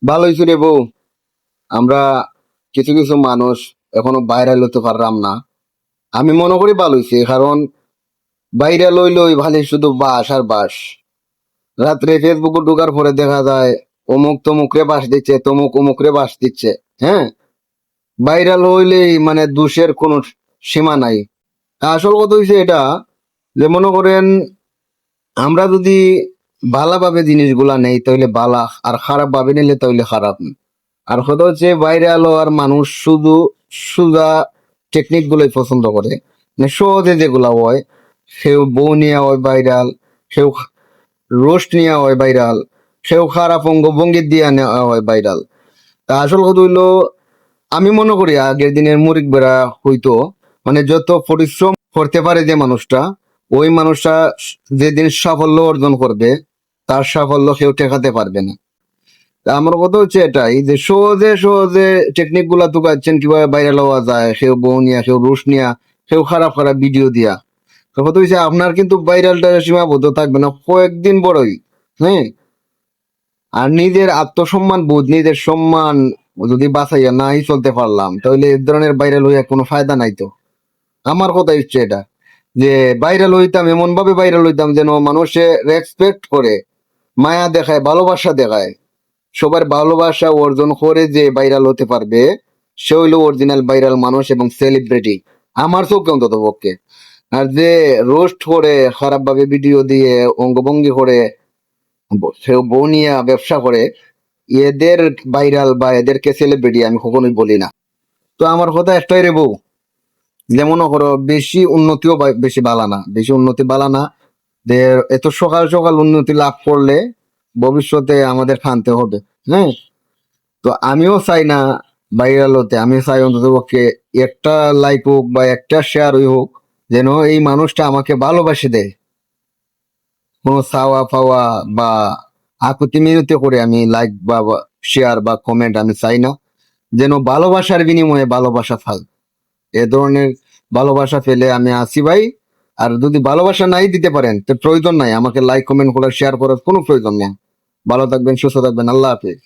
ভালোই রে বউ। আমরা কিছু কিছু মানুষ এখনো ভাইরাল হতে পারলাম না। আমি মনে করি ভালো হইছে, কারণ ভাইরাল হইলই ভালো শুধু বাস আর বাস। রাত্রে ফেসবুকে ঢোকার পরে দেখা যায় অমুক তমুকরে বাস দিচ্ছে, তমুক অমুকরে বাস দিচ্ছে। হ্যাঁ, ভাইরাল হইলেই মানে দোষের কোনো সীমা নাই। আসল কথা হইছে এটা, যে মনে করেন আমরা যদি ভালোভাবে জিনিসগুলা নেই তাহলে বালা, আর খারাপ ভাবে নিলে তাহলে খারাপ। আর কথা হচ্ছে ভাইরাল হওয়ার মানুষ শুধু সুজা টেকনিক গুলোই পছন্দ করে, মানে সহজে যেগুলা হয়। সেও বউ নিয়ে হয় ভাইরাল, সেও রোস্ট নিয়ে হয় ভাইরাল, সেও খারাপ অঙ্গভঙ্গি দিয়ে নেওয়া হয় ভাইরাল। তা আসল কথা হইলো, আমি মনে করি আগের দিনের মুরিক বেড়া হইতো, মানে যত পরিশ্রম করতে পারে যে মানুষটা, ওই মানুষটা যেদিন সাফল্য অর্জন করবে, তার সাফল্য কেউ ঠেকাতে পারবে না। তা আমার কথা হচ্ছে এটাই, যে সহজে সহজে টেকনিক গুলা তুকাচ্ছেন কিভাবে ভাইরাল হওয়া যায়, কেউ বউ নিয়া, কেউ রুশ নিয়া, কেউ খারাপ খারাপ ভিডিও দিয়া। তো কথা হচ্ছে আপনার কিন্তু ভাইরালটা সীমাবদ্ধ থাকবে না, কয়েকদিন বড়ই। হ্যাঁ, আর নিজের আত্মসম্মান বোধ, নিজের সম্মান যদি বাঁচাইয়া নাই চলতে পারলাম, তাহলে এ ধরনের ভাইরাল হইয়া কোনো ফায়দা নাই তো। আমার কথা হচ্ছে এটা, যে ভাইরাল হইতাম, এমন ভাবে ভাইরাল হইতাম যেন মানুষে রেসপেক্ট করে, মায়া দেখায়, ভালোবাসা দেখায়। সবার ভালোবাসা অর্জন করে যে ভাইরাল হতে পারবে, সে হইলো অরিজিনাল ভাইরাল মানুষ এবং সেলিব্রিটি, আমার চোখে অন্তত পক্ষে। আর যে রোস্ট করে, খারাপ ভাবে ভিডিও দিয়ে, অঙ্গভঙ্গি করে, সে বউ নিয়ে ব্যবসা করে, এদের ভাইরাল বা এদেরকে সেলিব্রিটি আমি কখনোই বলি না। তো আমার কথা একটাই রে বউ, যেমন করো বেশি উন্নতিও বেশি বালা না, বেশি উন্নতি বালা না। যে এত সকাল সকাল উন্নতি লাভ করলে ভবিষ্যতে আমাদের খানতে হবে। হ্যাঁ, তো আমিও চাই না ভাইরাল হতে। আমি চাই অন্তত পক্ষে একটা লাইক হোক বা একটা শেয়ারই হোক, যেন এই মানুষটা আমাকে ভালোবাসে দেয়। কোনো চাওয়া পাওয়া বা আকুতি মিনতি করে আমি লাইক বা শেয়ার বা কমেন্ট আমি চাই না। যেন ভালোবাসার বিনিময়ে ভালোবাসা পাই, এ ধরনের ভালোবাসা পেলে আমি আছি ভাই। আর যদি ভালোবাসা নাই দিতে পারেন, তো প্রয়োজন নাই আমাকে লাইক কমেন্ট করার, শেয়ার করার কোনো প্রয়োজন নেই। ভালো থাকবেন, সুস্থ থাকবেন, আল্লাহ হাফিজ।